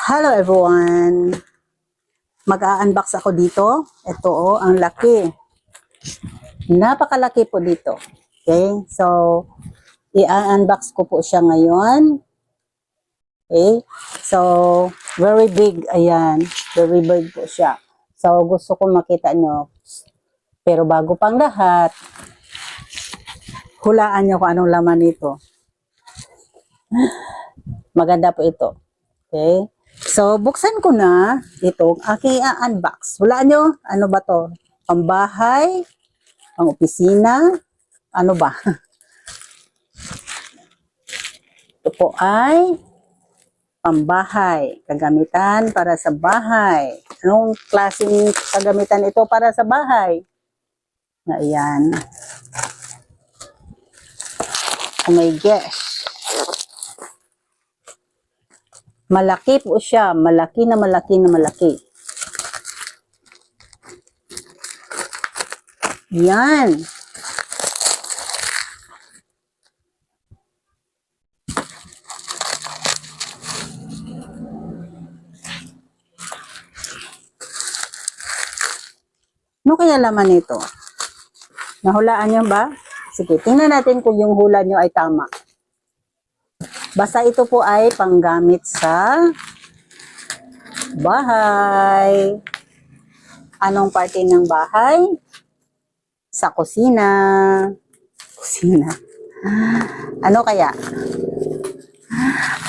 Hello everyone! Mag-a-unbox ako dito. Ito ang laki. Napakalaki po dito. Okay? So, i-unbox ko po siya ngayon. Okay? So, very big. Ayan. Very big po siya. So, gusto ko makita nyo. Pero bago pang lahat, hulaan nyo kung anong laman nito. Maganda po ito. Okay? So, buksan ko na itong aking unbox. Hulaan nyo, ano ba to? Pambahay, pang opisina, ano ba? Ito po ay pambahay, kagamitan para sa bahay. Anong klaseng kagamitan ito para sa bahay? Ayan. Oh my gosh. Malaki po siya. Malaki na malaki na malaki. Yan. Ano kaya laman nito? Nahulaan niyo ba? Sige, tingnan natin kung yung hula niyo ay tama. Basta ito po ay panggamit sa bahay. Anong parte ng bahay? Sa kusina. Kusina. Ano kaya?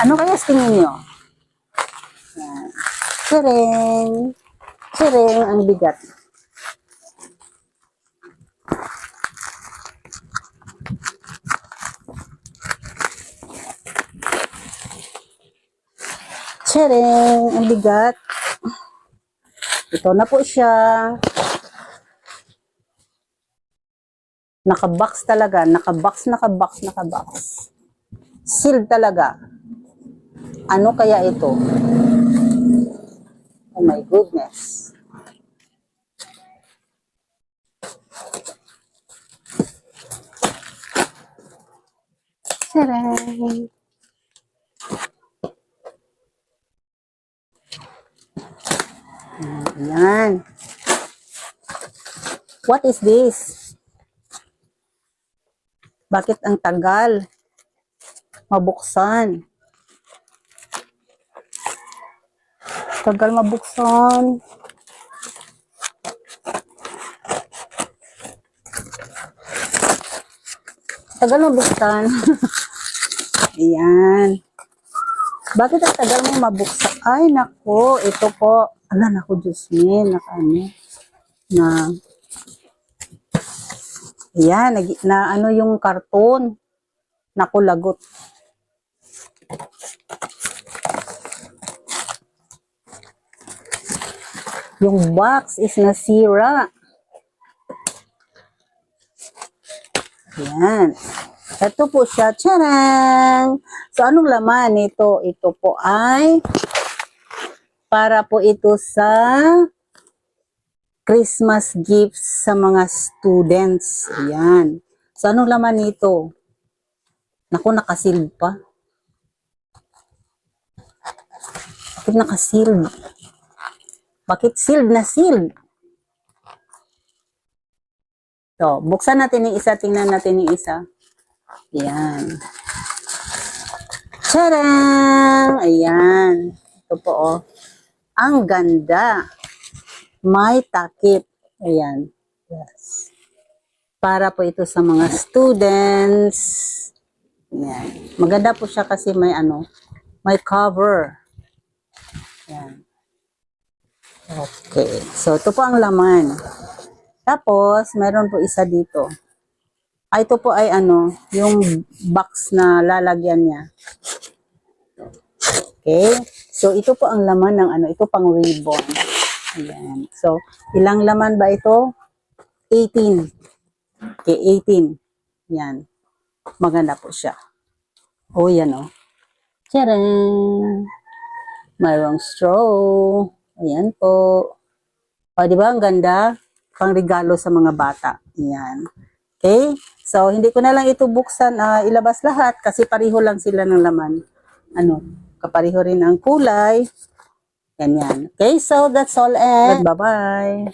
Ano kaya sa tingin niyo? Tsering. Tsering ang bigat. Tsering ang bigat. Ito na po siya. Nakabox talaga. Nakabox. Sealed talaga. Ano kaya ito? Oh my goodness. Tadang! Ayan. What is this? Bakit ang tagal mabuksan? Tagal mabuksan. Tagal mabuksan. Ayan. Bakit ang tagal mo mabuksan? Ay, nako. Ito po. Ala, nako, Diyos me. Ayan. Na ano yung karton. Naku, lagot. Yung box is nasira. Ayan. Ito po siya. Tcharam! So, anong laman nito? Ito po ay para po ito sa Christmas gifts sa mga students. Ayan. So, anong laman nito? Naku, nakasealed pa. Bakit nakasealed? Bakit sealed na sealed? So, buksan natin yung isa. Tingnan natin yung isa. Ayan. Tadang! Ayan. Ito po, oh. Ang ganda. May takip. Ayan. Yes. Para po ito sa mga students. Ayan. Maganda po siya kasi may ano, may cover. Ayan. Okay. So, ito po ang laman. Tapos, meron po isa dito. Ito po ay ano, yung box na lalagyan niya. Okay? So, ito po ang laman ng ano, ito pang ribbon. Ayan. So, ilang laman ba ito? 18. Okay, 18. Yan. Maganda po siya. Oh, yan oh. Tcharam! Mayroong straw. Ayan po. O, di ba? Ang ganda. Pang regalo sa mga bata. Ayan. Okay? So, hindi ko na lang ito buksan, ilabas lahat kasi pareho lang sila ng laman. Ano? Kapareho rin ang kulay. Ganyan. Okay, so that's all and bye-bye.